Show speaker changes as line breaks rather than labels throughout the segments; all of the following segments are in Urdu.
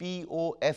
POF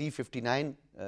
T59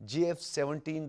JF-17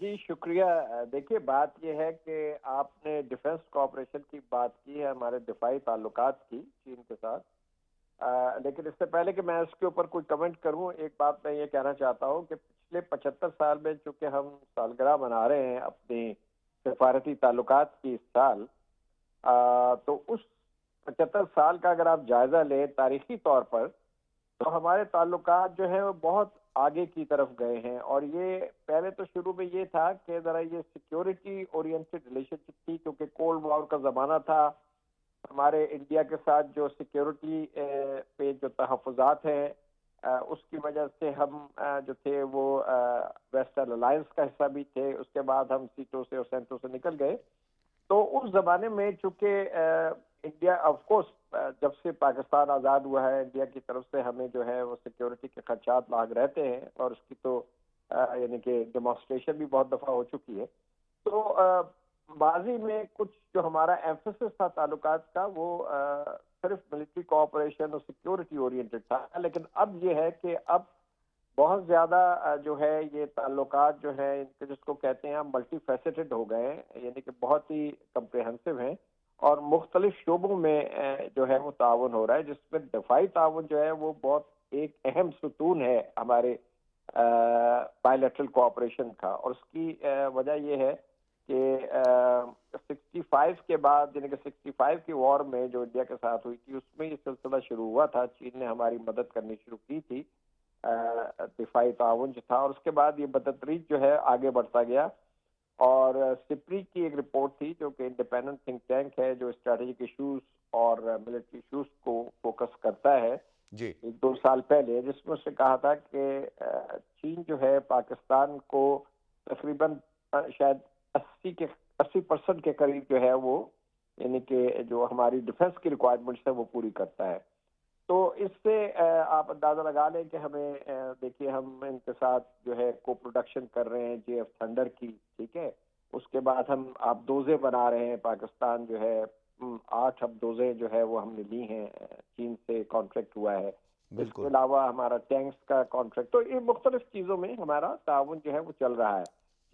جی شکریہ۔ دیکھیے بات یہ ہے کہ آپ نے ڈیفنس کوآپریشن کی بات کی ہے، ہمارے دفاعی تعلقات کی چین کے ساتھ، لیکن اس سے پہلے کہ میں اس کے اوپر کوئی کمنٹ کروں، ایک بات میں یہ کہنا چاہتا ہوں کہ پچھلے 75 سال میں چونکہ ہم سالگرہ منا رہے ہیں اپنی سفارتی تعلقات کی اس سال، تو اس 75 سال کا اگر آپ جائزہ لیں تاریخی طور پر، تو ہمارے تعلقات جو ہیں وہ بہت آگے کی طرف گئے ہیں۔ اور یہ پہلے تو شروع میں یہ تھا کہ ذرا یہ سیکیورٹی اورینٹڈ ریلیشن شپ تھی، کیونکہ کولڈ وار کا زمانہ تھا، ہمارے انڈیا کے ساتھ جو سیکیورٹی پہ جو تحفظات ہیں اس کی وجہ سے ہم جو تھے وہ ویسٹرن الائنس کا حصہ بھی تھے، اس کے بعد ہم سیٹوں سے اور سینٹوں سے نکل گئے۔ تو اس زمانے میں چونکہ انڈیا آف کورس جب سے پاکستان آزاد ہوا ہے، انڈیا کی طرف سے ہمیں جو ہے وہ سیکیورٹی کے خدشات لاحق رہتے ہیں، اور اس کی تو یعنی کہ ڈیمانسٹریشن بھی بہت دفعہ ہو چکی ہے۔ تو ماضی میں کچھ جو ہمارا ایمفسس تھا تعلقات کا وہ صرف ملٹری کوآپریشن اور سیکیورٹی اورینٹڈ تھا، لیکن اب یہ ہے کہ اب بہت زیادہ جو ہے یہ تعلقات جو ہے جس کو کہتے ہیں ہم ملٹی فیسٹڈ ہو گئے ہیں، یعنی کہ بہت ہی کمپریہنسو ہیں، اور مختلف شعبوں میں جو ہے وہ تعاون ہو رہا ہے، جس میں دفاعی تعاون جو ہے وہ بہت ایک اہم ستون ہے ہمارے بائی لیٹرل کوآپریشن کا۔ اور اس کی وجہ یہ ہے کہ 65 کے بعد، یعنی کہ 65 کی وار میں جو انڈیا کے ساتھ ہوئی تھی، اس میں یہ سلسلہ شروع ہوا تھا، چین نے ہماری مدد کرنی شروع کی تھی، دفاعی تعاون جو تھا، اور اس کے بعد یہ بتدریج جو ہے آگے بڑھتا گیا۔ اور سپری کی ایک رپورٹ تھی جو کہ انڈیپینڈنٹ تھنک ٹینک ہے، جو اسٹریٹجک ایشوز اور ملٹری ایشوز کو فوکس کرتا ہے،
جی
1-2 سال پہلے، جس میں اس نے کہا تھا کہ چین جو ہے پاکستان کو تقریباً شاید 80% کے قریب جو ہے وہ، یعنی کہ جو ہماری ڈیفنس کی ریکوائرمنٹس ہے وہ پوری کرتا ہے۔ تو اس سے آپ اندازہ لگا لیں کہ ہمیں دیکھیے ہم ان کے ساتھ جو ہے کو پروڈکشن کر رہے ہیں جے ایف تھنڈر کی، ٹھیک ہے، اس کے بعد ہم آبدوزیں بنا رہے ہیں، پاکستان جو ہے 8 آبدوزیں جو ہے وہ ہم نے لی ہیں، چین سے کانٹریکٹ ہوا ہے۔ اس کے
بالکل
علاوہ ہمارا ٹینکس کا کانٹریکٹ، تو یہ مختلف چیزوں میں ہمارا تعاون جو ہے وہ چل رہا ہے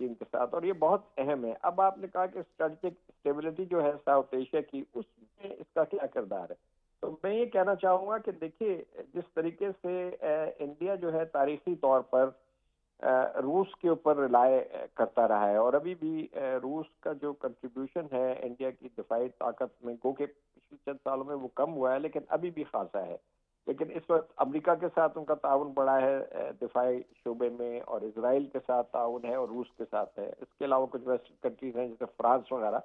چین کے ساتھ، اور یہ بہت اہم ہے۔ اب آپ نے کہا کہ اسٹریٹجک اسٹیبلٹی جو ہے ساؤتھ ایشیا کی، اس میں اس کا کیا کردار ہے؟ تو میں یہ کہنا چاہوں گا کہ دیکھیے جس طریقے سے انڈیا جو ہے تاریخی طور پر روس کے اوپر ریلائے کرتا رہا ہے، اور ابھی بھی روس کا جو کنٹریبیوشن ہے انڈیا کی دفاعی طاقت میں، گو کہ پچھلے چند سالوں میں وہ کم ہوا ہے لیکن ابھی بھی خاصا ہے، لیکن اس وقت امریکہ کے ساتھ ان کا تعاون بڑا ہے دفاعی شعبے میں، اور اسرائیل کے ساتھ تعاون ہے، اور روس کے ساتھ ہے۔ اس کے علاوہ کچھ ویسٹرن کنٹریز ہیں جیسے فرانس وغیرہ،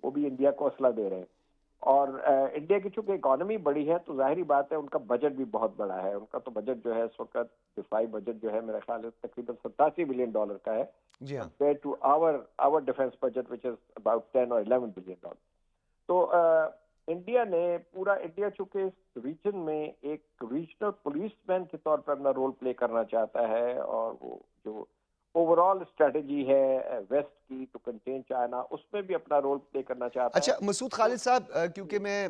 وہ بھی انڈیا کو اسلحہ دے رہے ہیں۔ اور انڈیا کی چونکہ اکانومی بڑی ہے تو ظاہری بات ہے ان کا بجٹ بھی بہت بڑا ہے، ان کا تو بجٹ جو ہے اس وقت دفاعی بجٹ جو ہے میرے خیال سے تقریباً $87 بلین کا ہے،
جی ہاں
compared to our defense budget which is about 10 or 11 billion dollars۔ تو انڈیا نے پورا، انڈیا چونکہ اس ریجن میں ایک ریجنل پولیس مین کے طور پر اپنا رول پلے کرنا چاہتا ہے، اور وہ جو اوور آل اسٹریٹجی ہے ویسٹ کی ٹو کنٹین چائنا، اس میں بھی اپنا رول پلے کرنا چاہتا ہے۔
اچھا مسعود خالد صاحب، کیونکہ میں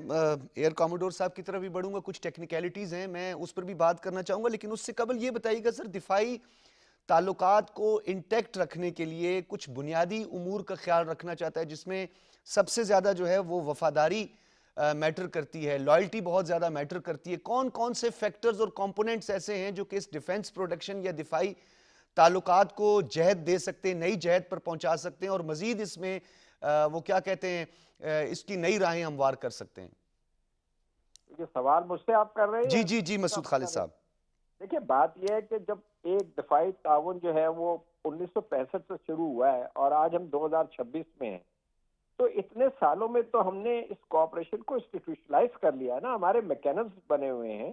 ایئر کاموڈور صاحب کی طرف بھی بڑھوں گا، کچھ ٹیکنیکلٹیز ہیں میں اس پر بھی بات کرنا چاہوں گا، لیکن اس سے قبل یہ بتائیے گا سر، دفاعی تعلقات کو انٹیکٹ رکھنے کے لیے کچھ بنیادی امور کا خیال رکھنا چاہتا ہے، جس میں سب سے زیادہ جو ہے وہ وفاداری میٹر کرتی ہے، لائلٹی بہت زیادہ میٹر کرتی ہے۔ کون کون سے فیکٹرز اور کمپوننٹس ایسے ہیں جو کہ اس ڈیفنس پروڈکشن یا دفاعی تعلقات کو جہت دے سکتے ہیں، نئی جہت پر پہنچا سکتے ہیں، اور مزید اس میں وہ کیا کہتے ہیں اس کی نئی راہیں ہموار کر سکتے ہیں؟
یہ سوال مجھ سے آپ کر رہے ہیں
جی
یا
جی جی مسعود خالد صاحب۔
دیکھیے بات یہ ہے کہ جب ایک دفاعی تعاون جو ہے وہ 1965 سے شروع ہوا ہے، اور آج ہم 2026 میں ہیں، تو اتنے سالوں میں تو ہم نے اس کوآپریشن کو انسٹیٹیوشنلائز کر لیا ہے نا، ہمارے میکینزم بنے ہوئے ہیں،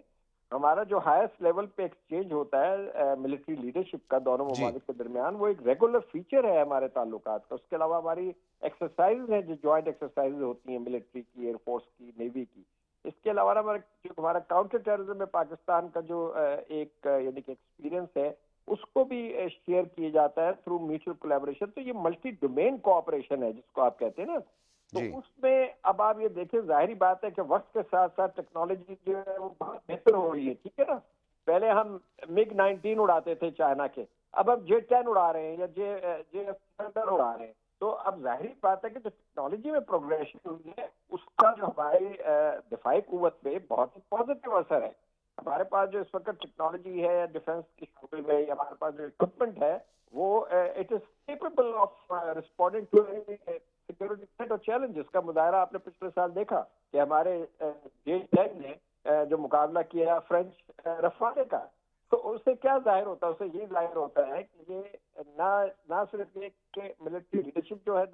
ہمارا جو ہائیسٹ لیول پہ ایکسچینج ہوتا ہے ملٹری لیڈرشپ کا دونوں
جی
ممالک کے درمیان، وہ ایک ریگولر فیچر ہے ہمارے تعلقات کا۔ اس کے علاوہ ہماری ایکسرسائز ہیں جو جوائنٹ ایکسرسائز ہوتی ہیں ملٹری کی، ایئر فورس کی، نیوی کی۔ اس کے علاوہ ہمارا کاؤنٹر ٹیررزم میں پاکستان کا جو ایک یعنی کہ ایکسپیرینس ہے، اس کو بھی شیئر کیا جاتا ہے تھرو میوچل کولیبریشن۔ تو یہ ملٹی ڈومین کوآپریشن ہے جس کو آپ کہتے ہیں نا، تو
جی
اس میں اب آپ یہ دیکھیں، ظاہری بات ہے کہ وقت کے ساتھ ساتھ ٹیکنالوجی جو ہے وہ بہت بہتر ہو رہی ہے، ٹھیک ہے نا۔ پہلے ہم MiG 19 اڑاتے تھے چائنا کے، اب ہم جے 10 اڑا رہے ہیں یا جے Thunder اڑا رہے ہیں. تو اب ظاہری بات ہے کہ جو ٹیکنالوجی میں پروگریشن ہوئی ہے اس کا جو ہماری دفاعی قوت پہ بہت ہی پازیٹیو اثر ہے. ہمارے پاس جو اس وقت ٹیکنالوجی ہے ڈیفنس کی شعبے میں، ہمارے پاس جو اکوپمنٹ ہے وہ it is capable of responding to security threat اور چیلنجز کا مظاہرہ آپ نے پچھلے سال دیکھا کہ ہمارے جے 10 نے جو مقابلہ کیا فرینچ رفالے کا. تو اس سے کیا ظاہر ہوتا ہے؟ اس سے یہ ظاہر ہوتا ہے کہ یہ نہ صرف یہ کہ ملٹری لیڈرشپ جو ہے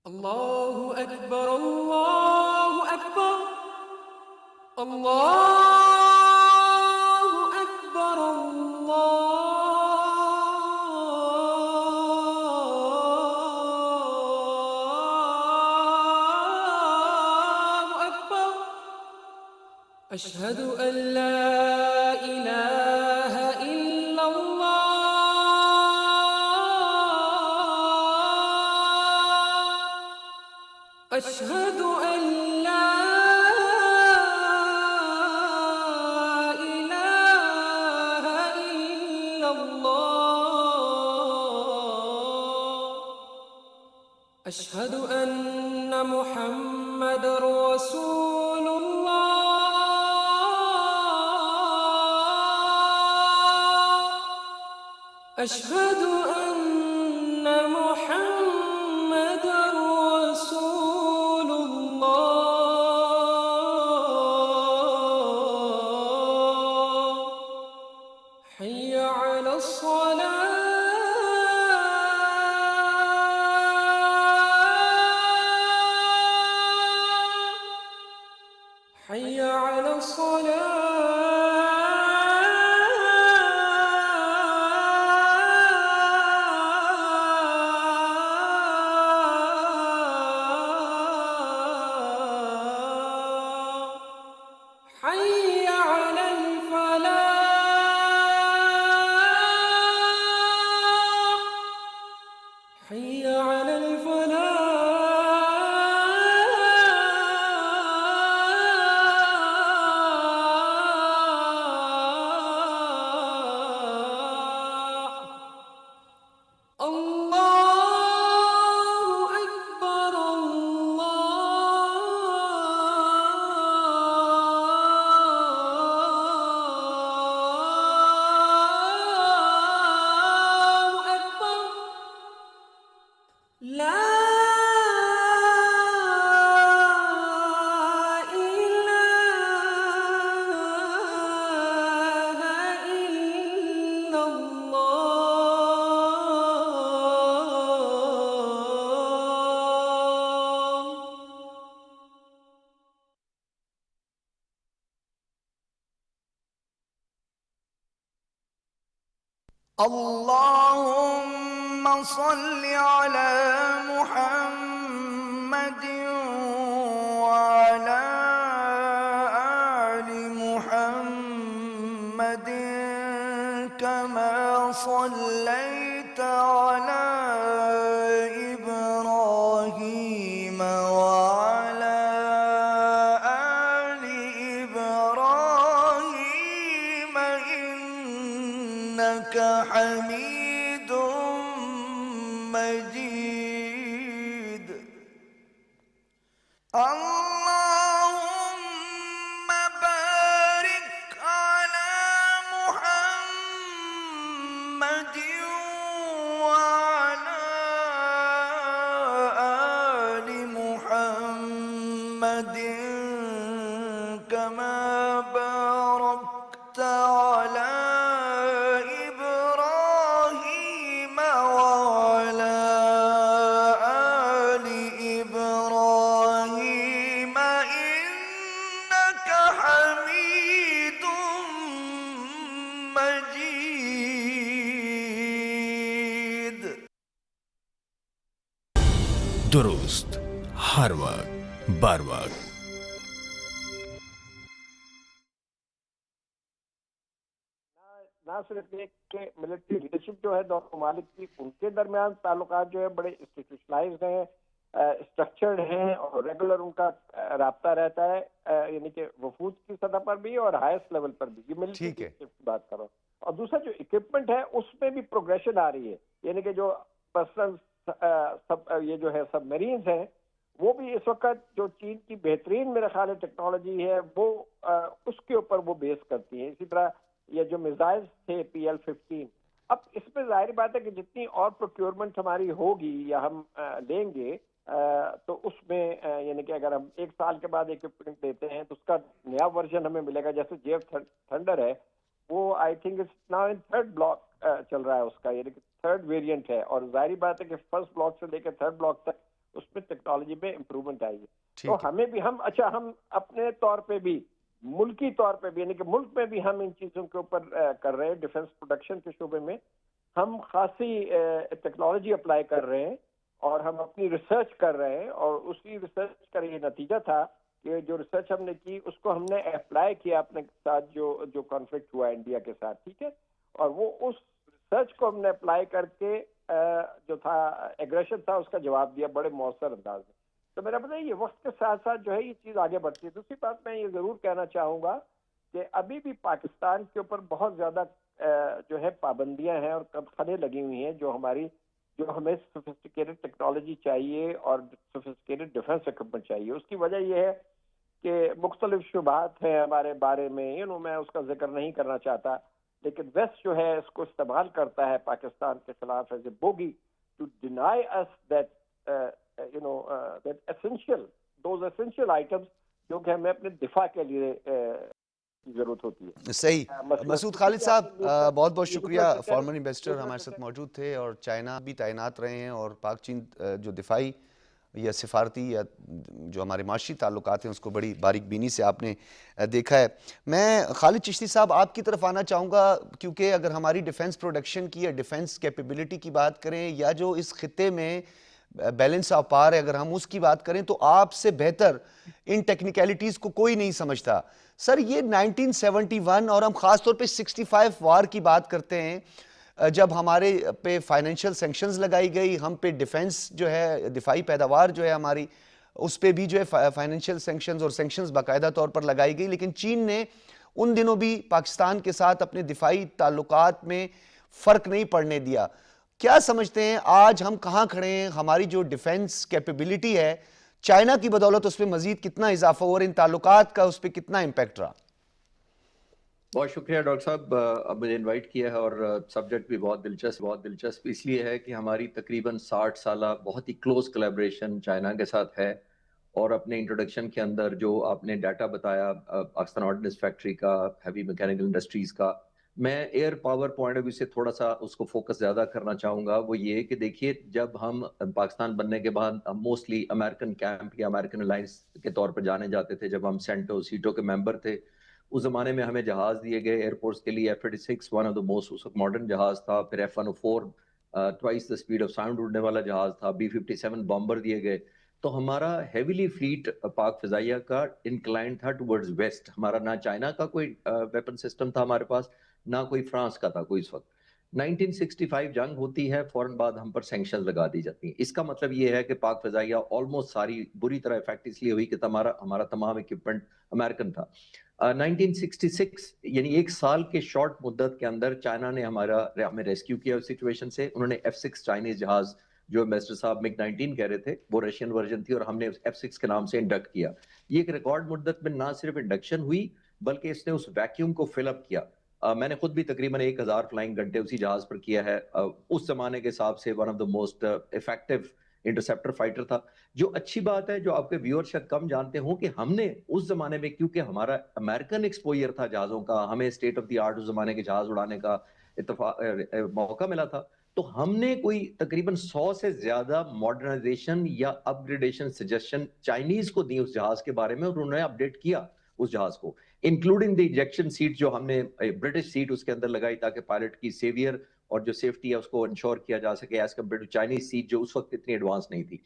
الله أكبر الله أكبر الله أكبر الله أكبر أشهد أن لا إله إلا الله أشهد أن لا إله إلا الله أشهد أن محمد رسول الله أشهد أن محمد رسول الله حي على الصلاة حي على الصلاة حي على الفلاح حي على الفلاح الله أكبر الله أكبر لا إله إلا الله
اللهم صل على محمد وعلى آل محمد كما صليت على إبراهيم وعلى آل إبراهيم إنك حميد مجيد. اللهم بارك على محمد وعلى آل محمد كما باركت على إبراهيم وعلى آل إبراهيم إنك حميد مجيد.
درست ہر وقت بر وقت
نہ صرف یہ کہ ملٹری لیڈرشپ جو ہے دونوں ممالک کی ان کے درمیان تعلقات جو ہے بڑے انسٹیٹیوشنلائزڈ ہیں اسٹرکچرڈ ہیں اور ریگولر ان کا رابطہ رہتا ہے, یعنی کہ وفود کی سطح پر بھی اور ہائیسٹ لیول پر بھی. یہ ملٹری
ٹھیک ہے.
کی بات کر رہا ہوں. اور دوسرا جو اکوپمنٹ ہے اس میں بھی پروگریشن آ رہی ہے, یعنی کہ جو پرسنل یہ جو ہے سب میرینز ہیں وہ بھی اس وقت جو چین کی بہترین میرے خیال ہے ٹیکنالوجی ہے وہ اس کے اوپر وہ بیس کرتی ہیں. اسی طرح یہ جو میزائلز تھے PL-15, اب اس میں ظاہر بات ہے کہ جتنی اور پروکیورمنٹ ہماری ہوگی یا ہم لیں گے تو اس میں یعنی کہ اگر ہم 1 سال کے بعد اکوپمنٹ لیتے ہیں تو اس کا نیا ورژن ہمیں ملے گا. جیسے JF تھنڈر ہے وہ I think it's now in 3rd block چل رہا ہے اس کا, یعنی کہ 3rd ویریئنٹ ہے, اور ظاہری بات ہے کہ 1st بلاک سے لے کے 3rd بلاک تک اس میں ٹیکنالوجی میں امپروومنٹ آئی ہے. تو ہمیں بھی ہم اپنے طور پہ بھی ملکی طور پہ بھی یعنی کہ ملک میں بھی ہم ان چیزوں کے اوپر کر رہے ہیں. ڈیفنس پروڈکشن کے شعبے میں ہم خاصی ٹیکنالوجی اپلائی کر رہے ہیں اور ہم اپنی ریسرچ کر رہے ہیں, اور اسی ریسرچ کا یہ نتیجہ تھا کہ جو ریسرچ ہم نے کی اس کو ہم نے اپلائی کیا اپنے ساتھ جو کانفلکٹ ہوا انڈیا کے ساتھ, ٹھیک ہے, اور وہ اس ریسرچ کو ہم نے اپلائی کر کے جو تھا ایگریشن تھا اس کا جواب دیا بڑے مؤثر انداز میں. تو میرا پتہ ہے یہ وقت کے ساتھ ساتھ جو ہے یہ چیز آگے بڑھتی ہے. دوسری بات میں یہ ضرور کہنا چاہوں گا کہ ابھی بھی پاکستان کے اوپر بہت زیادہ جو ہے پابندیاں ہیں اور قدخنے لگی ہوئی ہیں جو ہمیں سوفسٹیکیٹڈ ٹیکنالوجی چاہیے اور سوفسٹیکیٹڈ ڈیفنس اکوپمنٹ چاہیے. اس کی وجہ یہ ہے کہ مختلف شبہات ہیں ہمارے بارے میں, میں اس کا ذکر نہیں کرنا چاہتا, لیکن ویسٹ جو ہے اس کو استعمال کرتا ہے پاکستان کے خلاف as a bogey to deny us that that those essential items جو کہ ہمیں اپنے دفاع کے لیے ضرورت ہوتی ہے.
صحیح. مسعود خالد صاحب بہت بہت شکریہ, فارمر انویسٹر ہمارے ساتھ موجود تھے, اور چائنا بھی تعینات رہے ہیں, اور پاک چین جو دفاعی یا سفارتی یا جو ہمارے معاشی تعلقات ہیں اس کو بڑی باریک بینی سے آپ نے دیکھا ہے. میں خالد چشتی صاحب آپ کی طرف آنا چاہوں گا, کیونکہ اگر ہماری ڈیفنس پروڈکشن کی یا ڈیفنس کیپیبلٹی کی بات کریں یا جو اس خطے میں بیلنس آف پاور ہے اگر ہم اس کی بات کریں تو آپ سے بہتر ان ٹیکنیکلٹیز کو کوئی نہیں سمجھتا. سر یہ 1971 اور ہم خاص طور پہ 65 وار کی بات کرتے ہیں, جب ہمارے پہ فائنینشیل سینکشنز لگائی گئی, ہم پہ ڈیفنس جو ہے دفاعی پیداوار جو ہے ہماری اس پہ بھی جو ہے فائنینشیل سینکشنز اور سینکشنز باقاعدہ طور پر لگائی گئی, لیکن چین نے ان دنوں بھی پاکستان کے ساتھ اپنے دفاعی تعلقات میں فرق نہیں پڑنے دیا. کیا سمجھتے ہیں آج ہم کہاں کھڑے ہیں؟ ہماری جو ڈیفنس کیپیبلٹی ہے چائنا کی بدولت اس پہ مزید کتنا اضافہ ہو اور ان تعلقات کا اس پہ کتنا امپیکٹ رہا؟
بہت شکریہ ڈاکٹر صاحب, اب مجھے انوائٹ کیا ہے, اور سبجیکٹ بھی بہت دلچسپ اس لیے ہے کہ ہماری تقریباً 60 سالہ بہت ہی کلوز کلیبریشن چائنا کے ساتھ ہے. اور اپنے انٹروڈکشن کے اندر جو آپ نے ڈیٹا بتایا پاکستان آرڈننس فیکٹری کا, ہیوی میکینیکل انڈسٹریز کا, میں air power point of view سے تھوڑا سا اس کو فوکس زیادہ کرنا چاہوں گا. وہ یہ کہ دیکھیے جب ہم پاکستان بننے کے بعد موسٹلی امریکن کیمپ یا امریکن الائنس کے طور پر جانے جاتے تھے, جب ہم سیٹو کے ممبر تھے, اس زمانے میں ہمیں جہاز دیے گئے ایئر فورس کے لیے. F-86 one of the most اس وقت ماڈرن جہاز تھا, پھر F-104 twice the speed of sound اڑنے والا جہاز تھا, B-57 بامبر دیے گئے. تو ہمارا ہیویلی فلیٹ پاک فضائیہ کا انکلائن تھا ٹورڈز ویسٹ. ہمارا نہ چائنا کا کوئی ویپن سسٹم تھا ہمارے پاس, نہ کوئی فرانس کا تھا کوئی. اس وقت 1965 جنگ ہوتی ہے, فوراً بعد ہم پر سینکشنز لگا دی جاتی ہیں. اس کا مطلب یہ ہے کہ پاک فضائیہ آلموسٹ ساری بری طرح افیکٹ اس لیے ہوئی کہ ہمارا تمام اکوپمنٹ امریکن تھا. 1966 یعنی 1 سال کے شارٹ مدت کے اندر چائنا نے ہمیں ریسکیو کیا اس سچویشن سے. انہوں نے F-6 چائنیز جہاز جو مسٹر صاحب MiG-19 کہہ رہے تھے وہ رشین ورژن تھی, اور ہم نے F-6 کے نام سے انڈکٹ کیا. یہ ایک ریکارڈ مدت میں نہ صرف انڈکشن ہوئی بلکہ اس نے اس ویکیوم کو فل اپ کیا. میں نے خود بھی تقریباً 1000 فلائنگ گھنٹے اسی جہاز پر کیا ہے. اس زمانے کے حساب سے one of the most effective interceptor fighter تھا. جو اچھی بات ہے جو آپ کے ویور شاید کم جانتے ہوں کہ ہم نے اس زمانے میں, کیونکہ ہمارا امریکن ایکسپوئر تھا جہازوں کا, ہمیں اسٹیٹ آف دی آرٹ اس زمانے کے جہاز اڑانے کا موقع ملا تھا, تو ہم نے کوئی تقریباً 100 سے زیادہ ماڈرنائزیشن یا اپ گریڈیشن سجیشن چائنیز کو دی اس جہاز کے بارے میں, اور انہوں نے اپڈیٹ کیا اس جہاز کو, انکلوڈنگ دی ایجیکشن سیٹ جو ہم نے برٹش سیٹ اس کے اندر لگائی تاکہ پائلٹ کی سیویئر اور جو سیفٹی ہے اس کو انشور کیا جا سکے as compared to Chinese set جو اس وقت اتنی ایڈوانس نہیں تھی.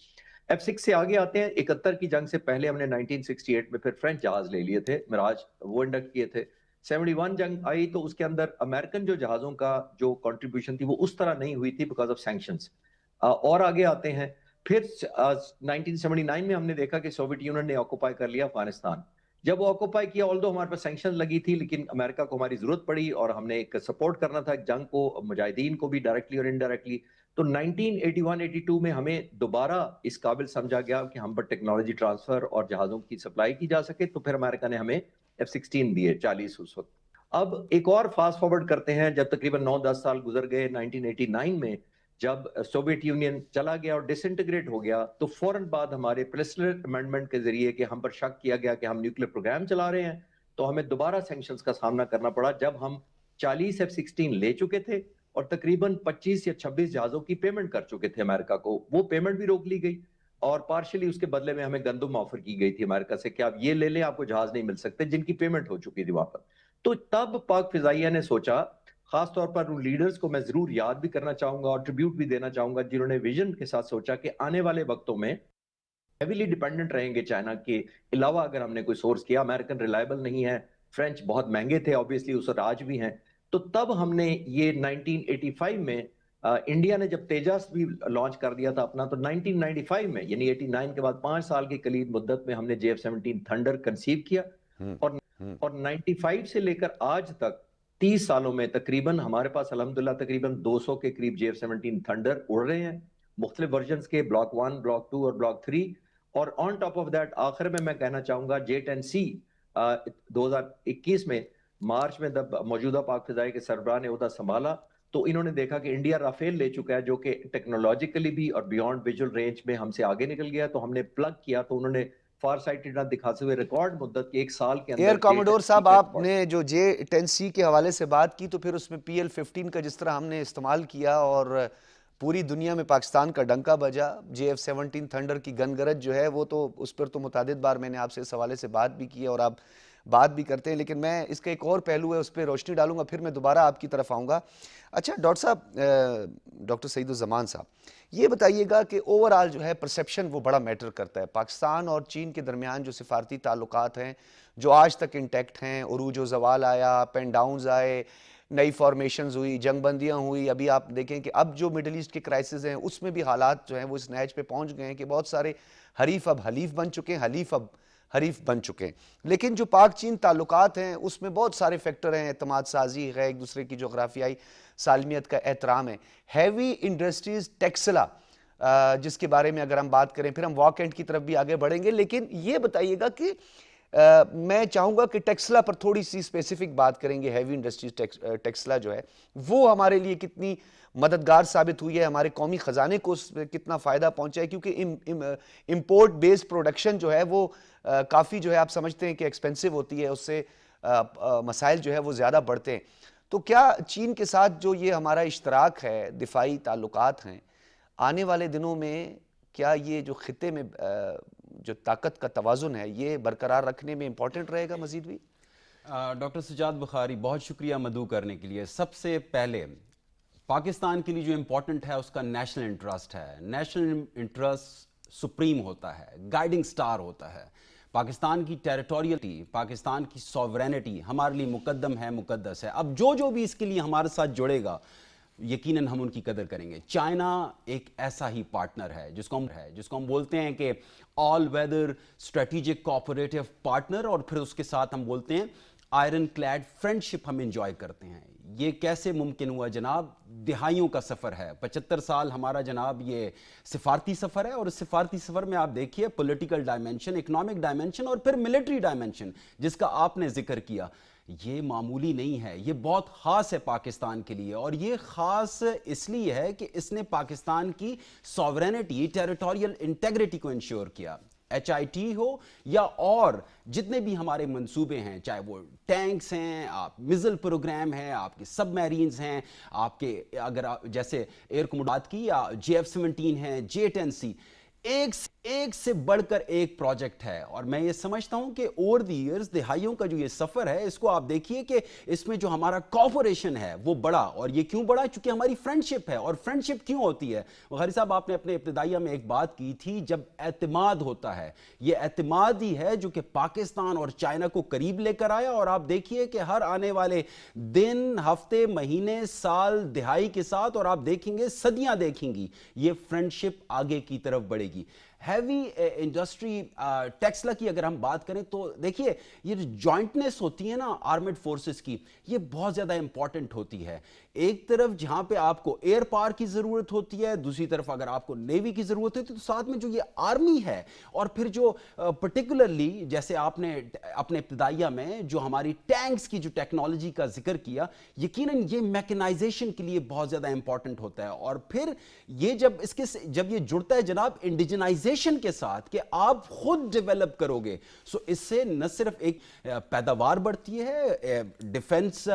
F-6 سے آگے آتے ہیں. 71 کی جنگ سے پہلے ہم نے 1968 میں پھر فرینچ جہاز لے لیے تھے, مراج, وہ انڈکٹ کیے تھے. 71 جنگ آئی تو اس کے اندر امریکن جو جہازوں کا جو کنٹریبیوشن تھی وہ اس طرح نہیں ہوئی تھی بیکاز آف سینکشنز. اور آگے آتے ہیں پھر 1979 میں ہم نے دیکھا کہ سوویت یونین نے آکوپائی کر لیا افغانستان. جب وہ آکوپائی کیا آلدو ہمارے پاس سینکشن لگی تھی لیکن امریکہ کو ہماری ضرورت پڑی اور ہم نے ایک سپورٹ کرنا تھا جنگ کو, مجاہدین کو بھی ڈائریکٹلی اور انڈائریکٹلی. تو 1981-82 میں ہمیں دوبارہ اس قابل سمجھا گیا کہ ہم پر ٹیکنالوجی ٹرانسفر اور جہازوں کی سپلائی کی جا سکے, تو پھر امریکہ نے ہمیں F-16 دیے 40 اس وقت. اب ایک اور فاسٹ فارورڈ کرتے ہیں, جب تقریباً 9-10 سال گزر گئے 1989 میں جب سوویت یونین چلا گیا اور ڈس انٹیگریٹ ہو گیا, تو فوراً بعد ہمارے پریسلر امینڈمنٹ کے ذریعے کہ ہم پر شک کیا گیا کہ ہم نیوکلیر پروگرام چلا رہے ہیں, تو ہمیں دوبارہ سینکشنز کا سامنا کرنا پڑا جب ہم 40 F-16 لے چکے تھے اور تقریباً 25 یا 26 جہازوں کی پیمنٹ کر چکے تھے امریکہ کو. وہ پیمنٹ بھی روک لی گئی اور پارشلی اس کے بدلے میں ہمیں گندم آفر کی گئی تھی امریکہ سے کہ آپ یہ لے لیں, آپ کو جہاز نہیں مل سکتے, جن کی پیمنٹ ہو چکی تھی وہاں پر. تو تب پاک فضائیہ نے سوچا, خاص طور پر ان لیڈرز کو میں ضرور یاد بھی کرنا چاہوں گا اور ٹریبیوٹ بھی دینا چاہوں گا جنہوں نے ویژن کے ساتھ سوچا کہ آنے والے وقتوں میں ہیویلی ڈیپینڈنٹ رہیں گے چائنا کے علاوہ. اگر ہم نے کوئی سورس کیا, امریکن ریلائبل نہیں ہے, فرینچ بہت مہنگے تھے آبویسلی اس وقت, آج بھی ہیں. تو تب ہم نے یہ 1985 میں انڈیا نے جب تیجس بھی لانچ کر دیا تھا اپنا, تو 1995 میں یعنی 89 کے بعد 5 سال کی قلیب مدت میں ہم نے JF-17 تھنڈر کنسیو کیا اور 95 سے لے کر آج تک 30 سالوں میں تقریباً ہمارے پاس الحمدللہ تقریباً 200 کے قریب JF-17 تھنڈر اڑ رہے ہیں مختلف ورژنز کے, بلاک 1, بلاک 2 اور بلاک 3. اور آن ٹاپ آف دیٹ آخر میں کہنا چاہوں گا J-10C 2021 میں مارچ میں جب موجودہ پاک فضائی کے سربراہ نے عہدہ سنبھالا تو انہوں نے دیکھا کہ انڈیا رافیل لے چکا ہے جو کہ ٹیکنالوجیکلی بھی اور بیونڈ ویژول رینج میں ہم سے آگے نکل گیا. تو ہم نے پلگ کیا تو انہوں نے فار سائٹڈ نہ دکھاتے ہوئے ریکارڈ مدت کے 1 سال کے اندر
ایئر کاموڈور صاحب, آپ نے جو J-10C کے حوالے سے بات کی تو پھر اس میں PL-15 کا جس طرح ہم نے استعمال کیا اور پوری دنیا میں پاکستان کا ڈنکا بجا, JF-17 تھنڈر کی گن گرج جو ہے وہ تو اس پر تو متعدد بار میں نے آپ سے اس حوالے سے بات بھی کی اور آپ بات بھی کرتے ہیں, لیکن میں اس کا ایک اور پہلو ہے اس پہ روشنی ڈالوں گا, پھر میں دوبارہ آپ کی طرف آؤں گا. اچھا ڈاکٹر صاحب, ڈاکٹر سعید الزمان صاحب, یہ بتائیے گا کہ اوورآل جو ہے پرسیپشن وہ بڑا میٹر کرتا ہے. پاکستان اور چین کے درمیان جو سفارتی تعلقات ہیں جو آج تک انٹیکٹ ہیں, عروج و زوال آیا, اپ اینڈ ڈاؤنز آئے, نئی فارمیشنز ہوئی, جنگ بندیاں ہوئی, ابھی آپ دیکھیں کہ اب جو مڈل ایسٹ کے کرائسس ہیں اس میں بھی حالات جو ہیں وہ اس نہج پہ پہنچ گئے ہیں کہ بہت سارے حریف اب حلیف بن چکے ہیں, حلیف اب حریف بن چکے ہیں. لیکن جو پاک چین تعلقات ہیں اس میں بہت سارے فیکٹر ہیں, اعتماد سازی ہے, ایک دوسرے کی جغرافیائی سالمیت کا احترام ہے. ہیوی انڈسٹریز ٹیکسلا جس کے بارے میں اگر ہم بات کریں, پھر ہم واک اینڈ کی طرف بھی آگے بڑھیں گے, لیکن یہ بتائیے گا کہ میں چاہوں گا کہ ٹیکسلا پر تھوڑی سی اسپیسیفک بات کریں گے. ہیوی انڈسٹریز ٹیکسلا جو ہے وہ ہمارے لیے کتنی مددگار ثابت ہوئی ہے, ہمارے قومی خزانے کو اس میں کتنا فائدہ پہنچا ہے, کیونکہ امپورٹ بیس پروڈکشن جو ہے وہ کافی جو ہے آپ سمجھتے ہیں کہ ایکسپینسو ہوتی ہے, اس سے مسائل جو ہے وہ زیادہ بڑھتے ہیں. تو کیا چین کے ساتھ جو یہ ہمارا اشتراک ہے, دفاعی تعلقات ہیں, آنے والے دنوں میں کیا یہ جو خطے میں جو طاقت کا توازن ہے یہ برقرار رکھنے میں امپورٹنٹ رہے گا مزید بھی؟
ڈاکٹر سجاد بخاری, بہت شکریہ مدعو کرنے کے لیے. سب سے پہلے پاکستان کے لیے جو امپورٹنٹ ہے اس کا نیشنل انٹرسٹ ہے. نیشنل انٹرسٹ سپریم ہوتا ہے, گائیڈنگ سٹار ہوتا ہے. پاکستان کی ٹیریٹوریلٹی, پاکستان کی سوورینٹی ہمارے لیے مقدم ہے, مقدس ہے. اب جو بھی اس کے لیے ہمارے ساتھ جڑے گا یقیناً ہم ان کی قدر کریں گے. چائنا ایک ایسا ہی پارٹنر ہے جس کو ہم بولتے ہیں کہ آل ویدر اسٹریٹجک کوآپریٹو پارٹنر, اور پھر اس کے ساتھ ہم بولتے ہیں آئرن کلیڈ فرینڈشپ ہم انجوائے کرتے ہیں. یہ کیسے ممکن ہوا جناب؟ دہائیوں کا سفر ہے, 75 سال ہمارا جناب یہ سفارتی سفر ہے, اور اس سفارتی سفر میں آپ دیکھیے پولیٹیکل ڈائمنشن, اکنامک ڈائمنشن اور پھر ملٹری ڈائمنشن جس کا آپ نے ذکر کیا, یہ معمولی نہیں ہے, یہ بہت خاص ہے پاکستان کے لیے. اور یہ خاص اس لیے ہے کہ اس نے پاکستان کی سوورینٹی, ٹیریٹوریل انٹیگریٹی کو انشور کیا. HIT ہو یا اور جتنے بھی ہمارے منصوبے ہیں, چاہے وہ ٹینکس ہیں, آپ میزل پروگرام ہیں, آپ کے سب میرینز ہیں, آپ کے اگر جیسے ایئر کموڈات کی یا JF-17 ہیں, J-10C, ایک ایک سے بڑھ کر ایک پروجیکٹ ہے، اور میں یہ سمجھتا ہوں کہ اوور دی ایئرز دہائیوں کا جو یہ سفر ہے، اس کو آپ دیکھیے کہ اس میں جو ہمارا کوآپریشن ہے وہ بڑا، اور یہ کیوں بڑا؟ چونکہ ہماری فرینڈشپ ہے. اور فرینڈشپ کیوں ہوتی ہے؟ بخاری صاحب، آپ نے اپنے ابتدائیہ میں ایک بات کی تھی، جب اعتماد ہوتا ہے، یہ اعتماد ہی ہے جو کہ پاکستان اور چائنا کو قریب لے کر آیا. اور آپ دیکھیے کہ ہر آنے والے دن، ہفتے، مہینے، سال، دہائی کے ساتھ، اور آپ دیکھیں گے صدیاں دیکھیں گی، یہ فرینڈشپ آگے کی طرف بڑھے گی. ہیوی انڈسٹری ٹیکسلا کی اگر ہم بات کریں تو دیکھیے یہ جو جوائنٹنس ہوتی ہے نا آرمڈ فورسز کی، یہ بہت زیادہ امپورٹنٹ ہوتی ہے. ایک طرف جہاں پہ آپ کو ایئر پاور کی ضرورت ہوتی ہے، دوسری طرف اگر آپ کو نیوی کی ضرورت ہوتی ہے، تو ساتھ میں جو یہ آرمی ہے، اور پھر جو پرٹیکولرلی جیسے آپ نے اپنے ابتدائیہ میں جو ہماری ٹینکس کی جو ٹیکنالوجی کا ذکر کیا، یقیناً یہ میکنائزیشن کے لیے بہت زیادہ امپورٹنٹ ہوتا ہے. اور پھر یہ جب یہ جڑتا ہے جناب انڈیجنائزیشن کے ساتھ کہ آپ خود ڈیولپ کرو گے، سو اس سے نہ صرف ایک پیداوار بڑھتی ہے، ڈیفنس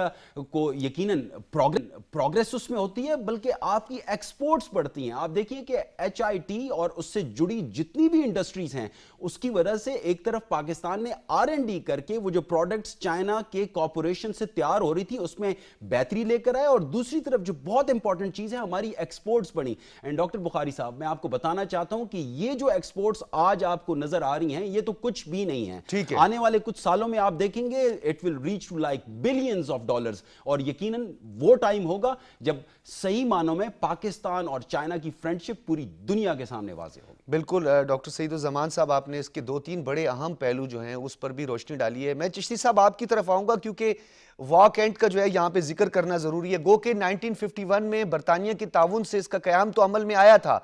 کو یقیناً پروگریس اس میں ہوتی ہے، بلکہ آپ کی ایکسپورٹس بڑھتی ہیں. آپ دیکھیے کہ ایچ آئی ٹی اور اس سے جڑی جتنی بھی انڈسٹریز ہیں، اس کی وجہ سے ایک طرف پاکستان نے آر این ڈی کر کے وہ جو پروڈکٹس چائنا کے کارپوریشن سے تیار ہو رہی تھی اس میں بہتری لے کر آیا، اور دوسری طرف جو بہت امپورٹنٹ چیز ہے، ہماری ایکسپورٹس بڑھی. اینڈ ڈاکٹر بخاری صاحب، میں آپ کو بتانا چاہتا ہوں کہ یہ جو ایکسپورٹس آج آپ کو نظر آ رہی ہیں، یہ تو کچھ بھی نہیں ہے.
ٹھیک ہے.
آنے والے کچھ سالوں میں آپ دیکھیں گے it will reach to like billions of dollars, اور یقیناً وہ ٹائم ہوگا جب صحیح معنوں میں پاکستان اور چائنا کی فرینڈشپ پوری دنیا کے سامنے واضح ہوگی.
بالکل ڈاکٹر سعید الزمان صاحب، آپ نے اس کے 2-3 بڑے اہم پہلو جو ہیں اس پر بھی روشنی ڈالی ہے. میں چشتی صاحب آپ کی طرف آؤں گا، کیونکہ واک اینڈ کا جو ہے یہاں پہ ذکر کرنا ضروری ہے. گو کہ 1951 میں برطانیہ کے تعاون سے اس کا قیام تو عمل میں آیا تھا،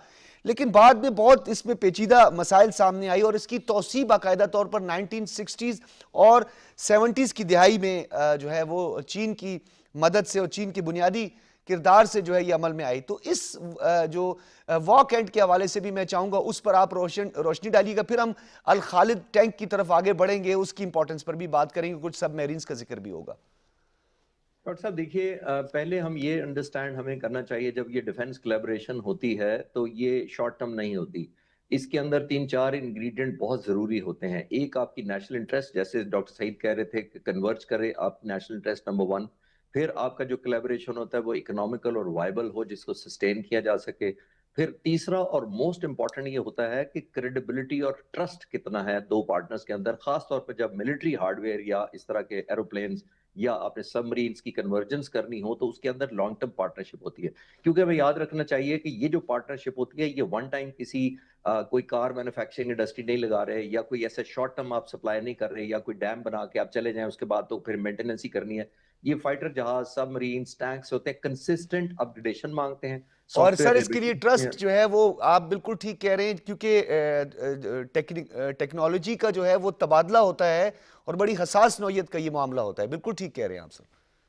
لیکن بعد میں بہت اس میں پیچیدہ مسائل سامنے آئی، اور اس کی توسیع باقاعدہ طور پر 1960s اور 70s کی دہائی میں جو ہے وہ چین کی مدد سے اور چین کے بنیادی کردار سے جو ہے یہ عمل میں آئی. تو اس جو واک اینڈ کے حوالے سے بھی میں چاہوں گا اس پر آپ روشنی ڈالیے گا. پھر ہم الخالد ٹینک کی طرف آگے بڑھیں گے، اس کی امپورٹنس پر بھی بات کریں گے، کچھ سب میرینز کا ذکر بھی ہوگا.
ڈاکٹر صاحب دیکھیے، پہلے ہم یہ انڈرسٹینڈ ہمیں کرنا چاہیے، جب یہ ڈیفنس کولیبریشن ہوتی ہے تو یہ شارٹ ٹرم نہیں ہوتی. اس کے اندر 3-4 انگریڈینٹ بہت ضروری ہوتے ہیں. ایک آپ کی نیشنل انٹرسٹ، جیسے ڈاکٹر سعید کہہ رہے تھے کہ کنورج کرے آپ نیشنل انٹرسٹ نمبر 1. پھر آپ کا جو کولیبریشن ہوتا ہے وہ اکنامیکل اور وائبل ہو، جس کو سسٹین کیا جا سکے. پھر تیسرا اور موسٹ امپورٹنٹ یہ ہوتا ہے کہ کریڈیبلٹی اور ٹرسٹ کتنا ہے دو پارٹنرز کے اندر، خاص طور پہ جب ملٹری ہارڈ ویئر یا اس طرح کے ایروپلینز یا آپ نے سب مرینز کی کنورجنس کرنی ہو، تو اس کے اندر لانگ ٹرم پارٹنرشپ ہوتی ہے. کیونکہ ہمیں یاد رکھنا چاہیے کہ یہ جو پارٹنرشپ ہوتی ہے، یہ ون ٹائم کسی کوئی کار مینوفیکچرنگ انڈسٹری نہیں لگا رہے، یا کوئی ایسے شارٹ ٹرم آپ سپلائی نہیں کر رہے، یا کوئی ڈیم بنا کے آپ چلے جائیں اس کے بعد تو پھر مینٹیننس ہی کرنی ہے. یہ فائٹر جہاز، سب مرینز، ٹینکس ہوتے ہیں، کنسسٹنٹ اپ ڈیٹیشن مانگتے ہیں.
اور سر اس کے لیے ٹرسٹ جو ہے وہ آپ بالکل ٹھیک کہہ رہے ہیں، کیونکہ ٹیکنالوجی کا جو ہے وہ تبادلہ ہوتا ہے اور بڑی حساس نوعیت کا یہ معاملہ ہوتا ہے. بالکل ٹھیک کہہ رہے ہیں آپ سر.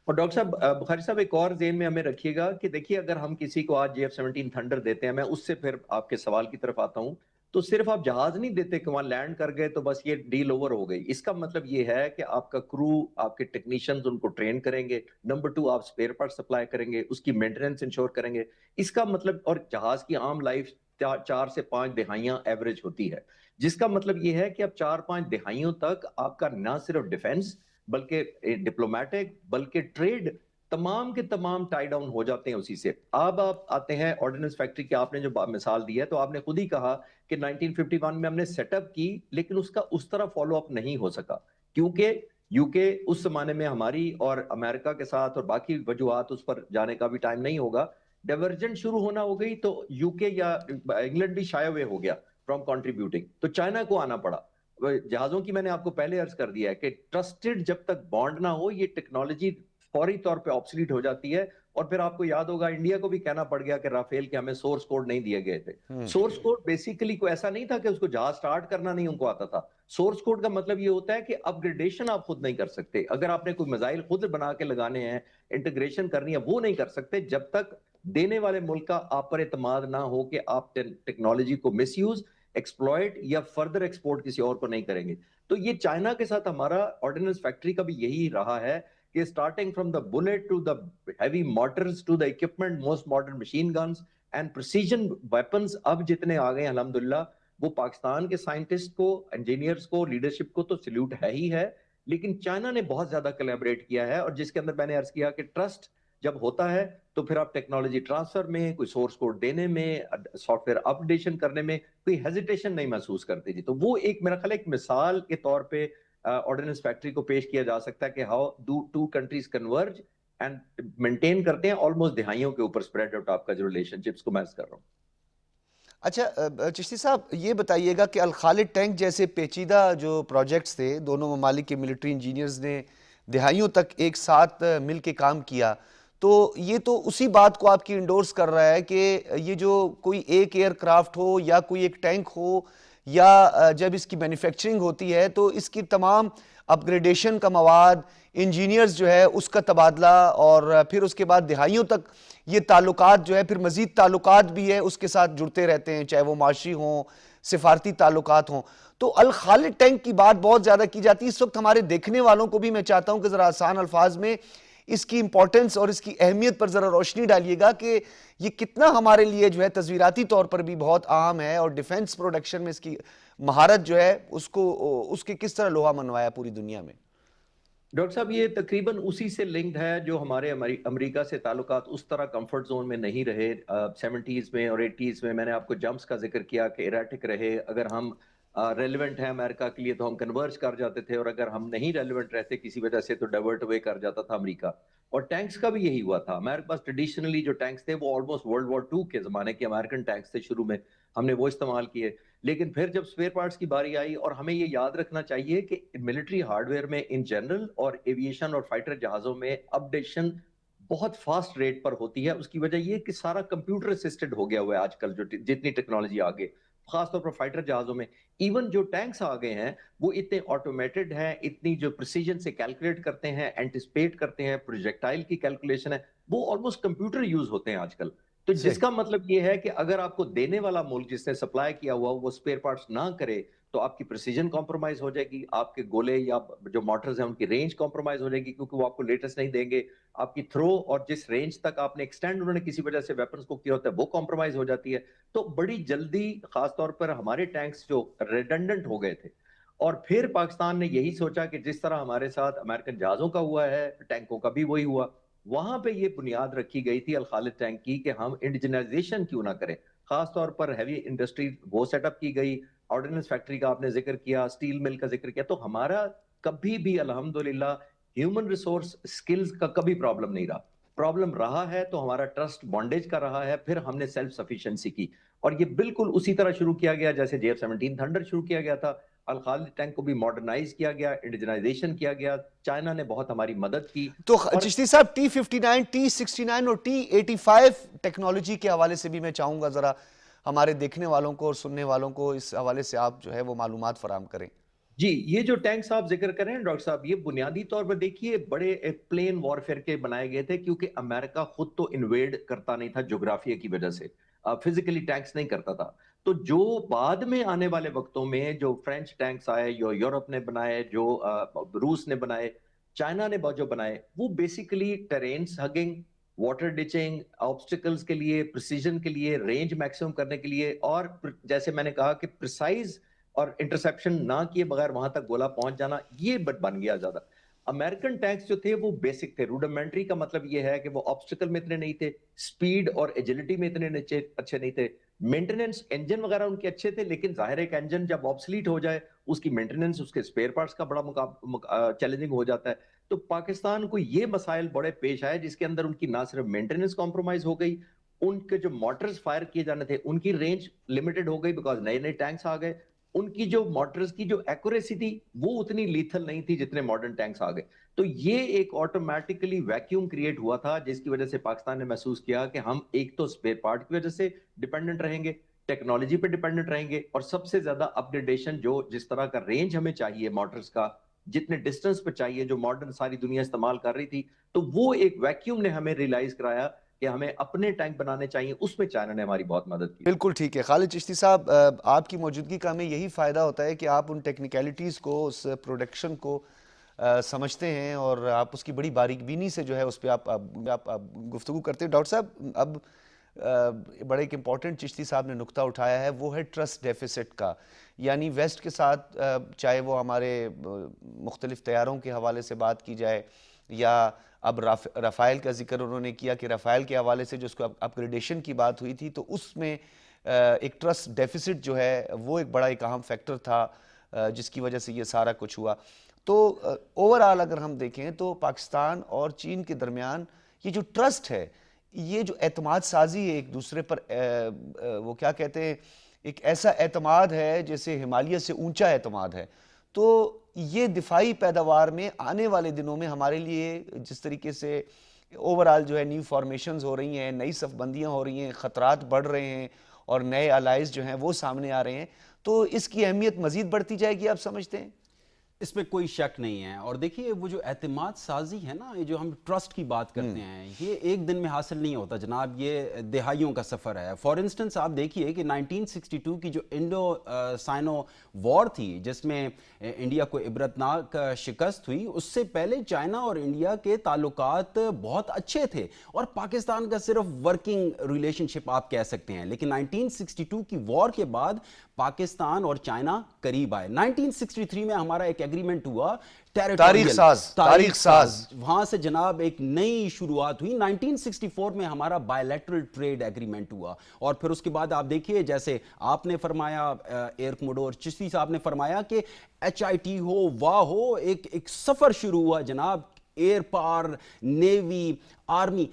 اور ڈاکٹر صاحب بخاری صاحب، ایک اور ذہن میں ہمیں رکھیے گا کہ دیکھیے، اگر ہم کسی کو آج JF-17 تھنڈر دیتے ہیں، میں اس سے پھر آپ کے سوال کی طرف آتا ہوں، تو صرف آپ جہاز نہیں دیتے کہ وہاں لینڈ کر گئے تو بس یہ ڈیل اوور ہو گئی. اس کا مطلب یہ ہے کہ آپ کا کرو، آپ کے ٹیکنیشینز ان کو ٹرین کریں گے. نمبر 2، آپ سپیئر پارٹ سپلائی کریں گے، اس کی مینٹیننس انشور کریں گے. اس کا مطلب، اور جہاز کی عام لائف 4 سے 5 دہائیاں ایوریج ہوتی ہے، جس کا مطلب یہ ہے کہ اب 4-5 دہائیوں تک آپ کا نہ صرف ڈیفنس بلکہ ڈپلومیٹک بلکہ ٹریڈ تمام کے تمام ٹائی ڈاؤن ہو جاتے ہیں اسی سے. اب آپ آتے ہیں آرڈیننس فیکٹری کی، آپ نے جو مثال دی ہے، تو آپ نے خود ہی کہا کہ 1951 میں ہم نے سیٹ اپ کی، لیکن اس کا اس طرح فالو اپ نہیں ہو سکا، کیونکہ یو کے اس زمانے میں ہماری اور امریکہ کے ساتھ، اور باقی وجوہات اس پر جانے کا بھی ٹائم نہیں ہوگا، ڈائیورجنٹ شروع ہونا ہو گئی، تو یو کے یا انگلینڈ بھی شائے ہوئے ہو گیا فرام کنٹریبیوٹنگ، تو چائنا کو آنا پڑا. جہازوں کی میں نے آپ کو پہلے عرض کر دیا ہے کہ ٹرسٹڈ جب تک بانڈ نہ ہو، یہ ٹیکنالوجی فوری طور پہ آبسلیٹ ہو جاتی ہے. اور پھر آپ کو یاد ہوگا انڈیا کو بھی کہنا پڑ گیا کہ رافیل کے ہمیں سورس کوڈ نہیں دیے گئے تھے. سورس کوڈ بیسیکلی کوئی ایسا نہیں تھا کہ اس کو جہاز سٹارٹ کرنا نہیں ان کو آتا تھا. سورس کوڈ کا مطلب یہ ہوتا ہے کہ اپ گریڈیشن آپ خود نہیں کر سکتے. اگر آپ نے کوئی میزائل خود بنا کے لگانے ہیں، انٹیگریشن کرنی ہے، وہ نہیں کر سکتے جب تک دینے والے ملک کا آپ پر اعتماد نہ ہو کہ آپ ٹیکنالوجی کو مس یوز، ایکسپلوئٹ یا فردر ایکسپورٹ کسی اور کو نہیں کریں گے. تو یہ چائنا کے ساتھ ہمارا آرڈیننس فیکٹری کا بھی یہی رہا ہے کہ starting from the bullet to the heavy mortars to the equipment, most modern machine guns and precision weapons اب جتنے آ گئے الحمدللہ. وہ پاکستان کے سائنٹسٹ کو، انجینئرز کو، لیڈرشپ کو تو سلیوٹ ہے ہی ہے، لیکن چائنا نے بہت زیادہ کولیبریٹ کیا ہے، اور جس کے اندر میں نے عرض کیا کہ ٹرسٹ جب ہوتا ہے تو پھر آپ ٹیکنالوجی ٹرانسفر میں، کوئی سورس کوڈ دینے میں، سافٹ ویئر اپڈیشن کرنے میں کوئی ہیزیٹیشن نہیں محسوس کرتے جی. تو وہ ایک میرا خیال ہے ایک مثال کے طور پہ آرڈیننس فیکٹری کو پیش کیا جا سکتا ہے کہ how do to countries converge and maintain کرتے ہیں آلموسٹ دہائیوں کے اوپر اسپریڈ آؤٹ آپ کا جو ریلیشن شپس کو میں عرض کر رہا ہوں.
اچھا چشتی صاحب یہ بتائیے گا کہ الخالد ٹینک جیسے پیچیدہ جو پروجیکٹس تھے، دونوں ممالک کے ملٹری انجینئرز نے دہائیوں تک ایک ساتھ مل کے کام کیا، تو یہ تو اسی بات کو آپ کی انڈورس کر رہا ہے کہ یہ جو کوئی ایک ایئر کرافٹ ہو یا کوئی ایک ٹینک ہو یا جب اس کی مینوفیکچرنگ ہوتی ہے تو اس کی تمام اپ گریڈیشن کا مواد، انجینئرز جو ہے اس کا تبادلہ، اور پھر اس کے بعد دہائیوں تک یہ تعلقات جو ہے پھر مزید تعلقات بھی ہے اس کے ساتھ جڑتے رہتے ہیں، چاہے وہ معاشی ہوں، سفارتی تعلقات ہوں. تو الخالد ٹینک کی بات بہت زیادہ کی جاتی ہے اس وقت. ہمارے دیکھنے والوں کو بھی میں چاہتا ہوں کہ ذرا آسان الفاظ میں اس کی امپورٹنس اور اس کی اہمیت پر ذرا روشنی ڈالیے گا کہ یہ کتنا ہمارے لیے جو ہے تصویراتی طور پر بھی بہت اہم ہے، اور ڈیفنس پروڈکشن میں اس کی مہارت جو ہے اس کے کس طرح لوہا منوایا پوری دنیا میں.
ڈاکٹر صاحب یہ تقریباً اسی سے لنکڈ ہے جو ہمارے امریکہ سے تعلقات اس طرح کمفرٹ زون میں نہیں رہے 70s میں اور 80s میں. میں نے آپ کو جمپس کا ذکر کیا کہ ایریٹک رہے، اگر ہم ریلیونٹ ہیں امریکہ کے لیے تو ہم کنورج کر جاتے تھے، اور اگر ہم نہیں ریلیونٹ رہتے کسی وجہ سے تو ڈائیورٹ اوے کر جاتا تھا امریکہ. اور ٹینکس کا بھی یہی ہوا تھا. ہمارے پاس ٹریڈیشنلی جو ٹینکس تھے وہ آلموسٹ ورلڈ وار 2 کے زمانے کے امریکن ٹینکس تھے، شروع میں ہم نے وہ استعمال کیے. لیکن پھر جب سپیئر پارٹس کی باری آئی، اور ہمیں یہ یاد رکھنا چاہیے کہ ملٹری ہارڈ ویئر میں ان جنرل اور ایویشن اور فائٹر جہازوں میں اپڈیشن بہت فاسٹ ریٹ پر ہوتی ہے. اس کی وجہ یہ کہ سارا کمپیوٹر اسسٹڈ ہو گیا ہوا ہے آج کل، جو جتنی ٹیکنالوجی آگے، خاص طور پر فائٹر جہازوں میں. ایون جو ٹینکس آگے ہیں وہ اتنے آٹومیٹڈ ہیں، اتنی جو پریسیجن سے کیلکولیٹ کرتے ہیں، اینٹیسپیٹ کرتے ہیں، پروجیکٹائل کی کیلکولیشن ہے، وہ آلموسٹ کمپیوٹر یوز ہوتے ہیں آج کل. تو جس کا مطلب یہ ہے کہ اگر آپ کو دینے والا ملک جس نے سپلائی کیا ہوا وہ سپیئر پارٹس نہ کرے تو آپ کی پریسیجن کمپرومائز ہو جائے گی، آپ کے گولے یا جو موٹرز ہیں ان کی رینج کمپرومائز ہو جائے گی، کیونکہ وہ آپ کو لیٹسٹ نہیں دیں گے. آپ کی تھرو اور جس رینج تک آپ نے ایکسٹینڈ انہوں نے کسی وجہ سے ویپنز کو کیا ہوتا ہے وہ کمپرومائز ہو جاتی ہے. تو بڑی جلدی خاص طور پر ہمارے ٹینکس جو ریڈنڈنٹ ہو گئے تھے، اور پھر پاکستان نے یہی سوچا کہ جس طرح ہمارے ساتھ امریکن جہازوں کا ہوا ہے ٹینکوں کا بھی وہی ہوا. وہاں پہ یہ بنیاد رکھی گئی تھی الخالد ٹینک کی کہ ہم انڈیجنائزیشن کیوں نہ کریں. خاص طور پر ہیوی انڈسٹری وہ سیٹ اپ کی گئی، آرڈیننس فیکٹری کا آپ نے ذکر کیا، سٹیل مل کا ذکر کیا. تو ہمارا کبھی بھی الحمدللہ ہیومن ریسورس سکلز کا کبھی پرابلم نہیں رہا. پرابلم رہا ہے تو ہمارا ٹرسٹ بانڈیج کا رہا ہے. پھر ہم نے سیلف سفیشنسی کی، اور یہ بالکل اسی طرح شروع کیا گیا جیسے JF-17 تھنڈر شروع کیا گیا تھا. الخالد ٹینک کو بھی ماڈرنائز کیا گیا، انڈیجنائزیشن کیا گیا. چائنا نے بہت ہماری مدد کی.
تو چشتی صاحب T-59 T-69 اور T-85 ٹیکنالوجی کے حوالے سے بھی میں چاہوں گا ذرا ہمارے دیکھنے والوں کو اور سننے والوں کو اس حوالے سے آپ جو ہے وہ معلومات فراہم کریں.
جی یہ جو ٹینکس آپ ذکر کریں ڈاکٹر صاحب، یہ بنیادی طور پر دیکھیے بڑے پلین وارفیئر کے بنائے گئے تھے، کیونکہ امریکہ خود تو انویڈ کرتا نہیں تھا جغرافیہ کی وجہ سے، فزیکلی ٹینکس نہیں کرتا تھا. تو جو بعد میں آنے والے وقتوں میں جو فرینچ ٹینکس آئے، جو یورپ نے بنائے، جو روس نے بنائے، چائنا نے جو بنائے، وہ basically terrain hugging, water ditching, obstacles کے لیے، پریسیجن کے لیے، رینج میکسیمم کرنے کے لیے، اور جیسے میں نے کہا کہ پریسائز اور انٹرسیپشن نہ کیے بغیر وہاں تک گولا پہنچ جانا، یہ بن گیا زیادہ. امریکن ٹینکس جو تھے وہ بیسک تھے. روڈیمنٹری کا مطلب یہ ہے کہ وہ آبسٹیکل میں اتنے نہیں تھے، سپیڈ اور ایجلٹی میں اتنے اچھے نہیں تھے، مینٹیننس انجن وغیرہ ان کے اچھے تھے، لیکن ظاہر ہے کہ انجن جب آبسلیٹ ہو جائے اس کی مینٹیننس، اس کے اسپیئر پارٹس کا بڑا چیلنجنگ ہو جاتا ہے. تو پاکستان کو یہ مسائل بڑے پیش آئے جس کے اندر ان کی نہ صرف مینٹیننس کمپرومائز ہو گئی، ان کے جو موٹرز فائر کیے جانے تھے ان کی رینج لمیٹڈ ہو گئی بیکاز نئے نئے ٹینکس آ گئے. ان کی جو موٹرز کی جو ایکوریسی تھی وہ اتنی لیتھل نہیں تھی جتنے ماڈرن ٹینکس آ گئے. تو یہ ایک آٹومیٹکلی ویکیوم کریٹ ہوا تھا جس کی وجہ سے پاکستان نے محسوس کیا کہ ہم ایک تو اسپیئر پارٹ کی وجہ سے ڈیپینڈنٹ رہیں گے، ٹیکنالوجی پہ ڈیپینڈنٹ رہیں گے، اور سب سے زیادہ اپگریڈیشن جو جس طرح کا رینج ہمیں چاہیے موٹرز کا، جتنے ڈسٹنس پہ چاہیے جو ماڈرن ساری دنیا استعمال کر رہی تھی، تو وہ ایک ویکیوم نے ہمیں ریلائز کرایا کہ ہمیں اپنے ٹینک بنانے چاہیے. اس میں چائنا نے ہماری بہت مدد کی.
بالکل ٹھیک ہے. خالد چشتی صاحب، آپ کی موجودگی کا ہمیں یہی فائدہ ہوتا ہے کہ آپ ان ٹیکنیکلٹیز کو، اس پروڈکشن کو سمجھتے ہیں، اور آپ اس کی بڑی باریک بینی سے جو ہے اس پہ آپ گفتگو کرتے ہیں. ڈاکٹر صاحب، اب بڑا ایک امپورٹنٹ چشتی صاحب نے نقطہ اٹھایا ہے، وہ ہے ٹرسٹ ڈیفیسٹ کا. یعنی ویسٹ کے ساتھ چاہے وہ ہمارے مختلف طیاروں کے حوالے سے بات کی جائے یا اب رافائل کا ذکر انہوں نے کیا کہ رافائل کے حوالے سے جو اس کو اپ گریڈیشن کی بات ہوئی تھی، تو اس میں ایک ٹرسٹ ڈیفیسٹ جو ہے وہ ایک بڑا ایک اہم فیکٹر تھا جس کی وجہ سے یہ سارا کچھ ہوا. تو اوورآل اگر ہم دیکھیں تو پاکستان اور چین کے درمیان یہ جو ٹرسٹ ہے، یہ جو اعتماد سازی ہے ایک دوسرے پر، وہ کیا کہتے ہیں، ایک ایسا اعتماد ہے جیسے ہمالیہ سے اونچا اعتماد ہے. تو یہ دفاعی پیداوار میں آنے والے دنوں میں ہمارے لیے جس طریقے سے اوورآل جو ہے نیو فارمیشنز ہو رہی ہیں، نئی صف بندیاں ہو رہی ہیں، خطرات بڑھ رہے ہیں اور نئے الائز جو ہیں وہ سامنے آ رہے ہیں، تو اس کی اہمیت مزید بڑھتی جائے گی، آپ سمجھتے ہیں؟
اس میں کوئی شک نہیں ہے. اور دیکھیے وہ جو اعتماد سازی ہے نا، یہ جو ہم ٹرسٹ کی بات کرتے ہیں، یہ ایک دن میں حاصل نہیں ہوتا جناب، یہ دہائیوں کا سفر ہے. فار انسٹنس آپ دیکھیے کہ 1962 کی جو انڈو سائنو وار تھی جس میں انڈیا کو عبرتناک شکست ہوئی، اس سے پہلے چائنا اور انڈیا کے تعلقات بہت اچھے تھے اور پاکستان کا صرف ورکنگ ریلیشن شپ آپ کہہ سکتے ہیں. لیکن 1962 کی وار کے بعد پاکستان اور چائنا قریب آئے. 1963 میں ہمارا ایک ایگریمنٹ ہوا
تاریخ ساز
وہاں سے جناب ایک نئی شروعات ہوئی. 1964 میں ہمارا بائیلیٹرل ٹریڈ ایگریمنٹ ہوا اور پھر اس کے بعد آپ دیکھیے جیسے آپ نے فرمایا، ایئر کوموڈور چشتی صاحب نے فرمایا کہ HIT ہو واہ ہو، ایک سفر شروع ہوا جناب، ایئر پاور، نیوی، آرمی،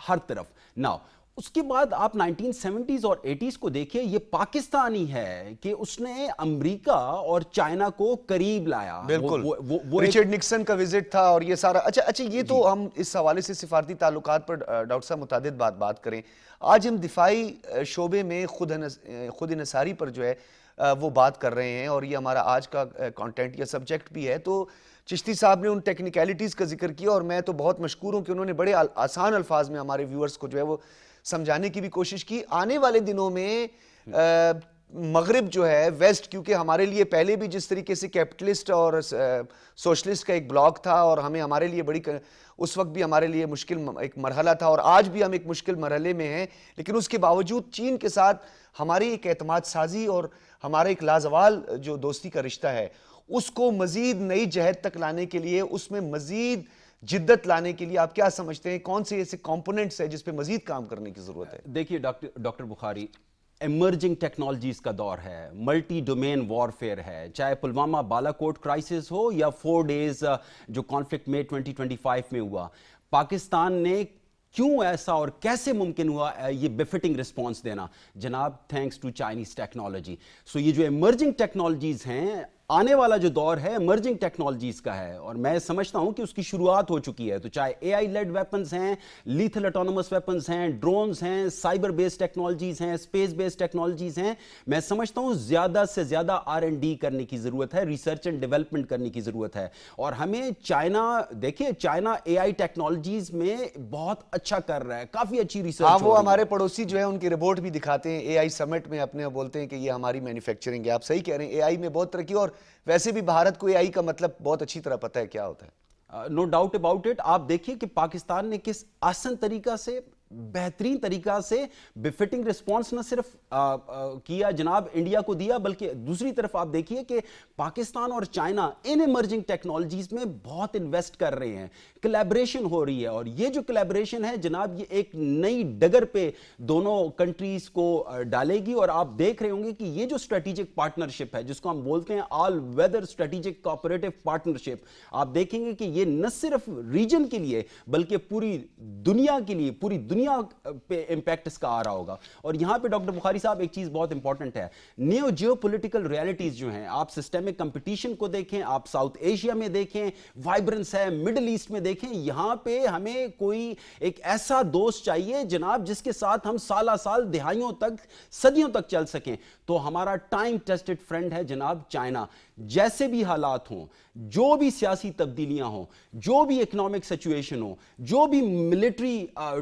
ہر طرف. ناؤ اس کے بعد آپ 1970s اور 80s کو دیکھیں، یہ پاکستانی ہے کہ اس نے امریکہ اور چائنا کو قریب لایا.
بالکل، رچرڈ نکسن کا وزٹ تھا اور یہ سارا. اچھا یہ تو ہم اس حوالے سے سفارتی تعلقات پر ڈاکٹر صاحب متعدد بات کریں. آج ہم دفاعی شعبے میں خود انحصاری پر جو ہے وہ بات کر رہے ہیں اور یہ ہمارا آج کا کانٹینٹ یا سبجیکٹ بھی ہے. تو چشتی صاحب نے ان ٹیکنیکلٹیز کا ذکر کیا اور میں تو بہت مشکور ہوں کہ انہوں نے بڑے آسان الفاظ میں ہمارے ویورز کو جو ہے وہ سمجھانے کی بھی کوشش کی. آنے والے دنوں میں مغرب جو ہے ویسٹ، کیونکہ ہمارے لیے پہلے بھی جس طریقے سے کیپٹلسٹ اور سوشلسٹ کا ایک بلاک تھا اور ہمارے لیے اس وقت بھی ہمارے لیے مشکل ایک مرحلہ تھا اور آج بھی ہم ایک مشکل مرحلے میں ہیں، لیکن اس کے باوجود چین کے ساتھ ہماری ایک اعتماد سازی اور ہمارا ایک لازوال جو دوستی کا رشتہ ہے، اس کو مزید نئی جہت تک لانے کے لیے، اس میں مزید جدت لانے کے لیے آپ کیا سمجھتے ہیں، کون سے ایسے کمپوننٹس ہیں جس پہ مزید کام کرنے کی ضرورت ہے؟
دیکھیے ڈاکٹر بخاری، ایمرجنگ ٹیکنالوجیز کا دور ہے، ملٹی ڈومین وارفیئر ہے، چاہے پلوامہ بالا کوٹ کرائسس ہو یا 4 days جو کانفلکٹ میں 2025 میں ہوا. پاکستان نے کیوں ایسا اور کیسے ممکن ہوا یہ بفٹنگ رسپانس دینا؟ جناب تھینکس ٹو چائنیز ٹیکنالوجی. سو یہ جو ایمرجنگ ٹیکنالوجیز ہیں، آنے والا جو دور ہے ایمرجنگ ٹیکنالوجیز کا ہے اور میں سمجھتا ہوں کہ اس کی شروعات ہو چکی ہے. تو چاہے AI لیڈ ویپنز ہیں، لیتھل اٹونومس ویپنز ہیں، ڈرونز ہیں، سائبر بیسڈ ٹیکنالوجیز ہیں، اسپیس بیسڈ ٹیکنالوجیز ہیں، میں سمجھتا ہوں زیادہ سے زیادہ R&D کرنے کی ضرورت ہے، ریسرچ اینڈ ڈیولپمنٹ کرنے کی ضرورت ہے. اور ہمیں دیکھیے چائنا AI ٹیکنالوجیز میں بہت اچھا کر رہا ہے، کافی اچھی ریسرچ.
ہاں، وہ ہمارے پڑوسی جو ہے ان کی رپورٹ بھی دکھاتے ہیں AI سمٹ میں، اپنے بولتے ہیں کہ یہ ہماری مینوفیکچرنگ ہے. آپ صحیح کہہ رہے ہیں، AI میں بہت ترقی، اور ویسے بھی بھارت کو AI کا مطلب بہت اچھی طرح پتہ ہے کیا ہوتا ہے.
No doubt about it. آپ دیکھیے کہ پاکستان نے کس آسان طریقہ سے، بہترین طریقہ سے بفٹنگ رسپانس نہ صرف کیا جناب انڈیا کو دیا، بلکہ دوسری طرف آپ دیکھیے کہ پاکستان اور چائنا ان ایمرجنگ ٹیکنالوجیز میں بہت انویسٹ کر رہے ہیں، کلیبریشن ہو رہی ہے. اور یہ جو کلیبریشن ہے جناب، یہ ایک نئی ڈگر پہ دونوں کنٹریز کو ڈالے گی. اور آپ دیکھ رہے ہوں گے کہ یہ جو اسٹریٹجک پارٹنرشپ ہے جس کو ہم بولتے ہیں آل ویدر اسٹریٹجک کوآپریٹو پارٹنرشپ، آپ دیکھیں گے کہ یہ نہ صرف ریجن کے لیے بلکہ پوری دنیا کے لیے، پوری دنیا پہ امپیکٹ اس کا آ رہا ہوگا. اور یہاں پہ ڈاکٹر بخاری صاحب ایک چیز بہت امپورٹنٹ ہے، نیو جیو پولیٹیکل ریالٹیز جو ہیں، آپ سسٹمک کمپٹیشن کو دیکھیں، آپ ساؤتھ ایشیا میں دیکھیں، وائبرنس ہے، مڈل ایسٹ میں دیکھیں. یہاں پہ ہمیں کوئی ایک ایسا دوست چاہیے جناب جس کے ساتھ ہم سالہ سال، دہائیوں تک، صدیوں تک چل سکیں. تو ہمارا ٹائم ٹیسٹڈ فرینڈ ہے جناب چائنا. جیسے بھی حالات ہوں، جو بھی سیاسی تبدیلیاں ہوں، جو بھی اکنامک سچویشن ہو، جو بھی ملٹری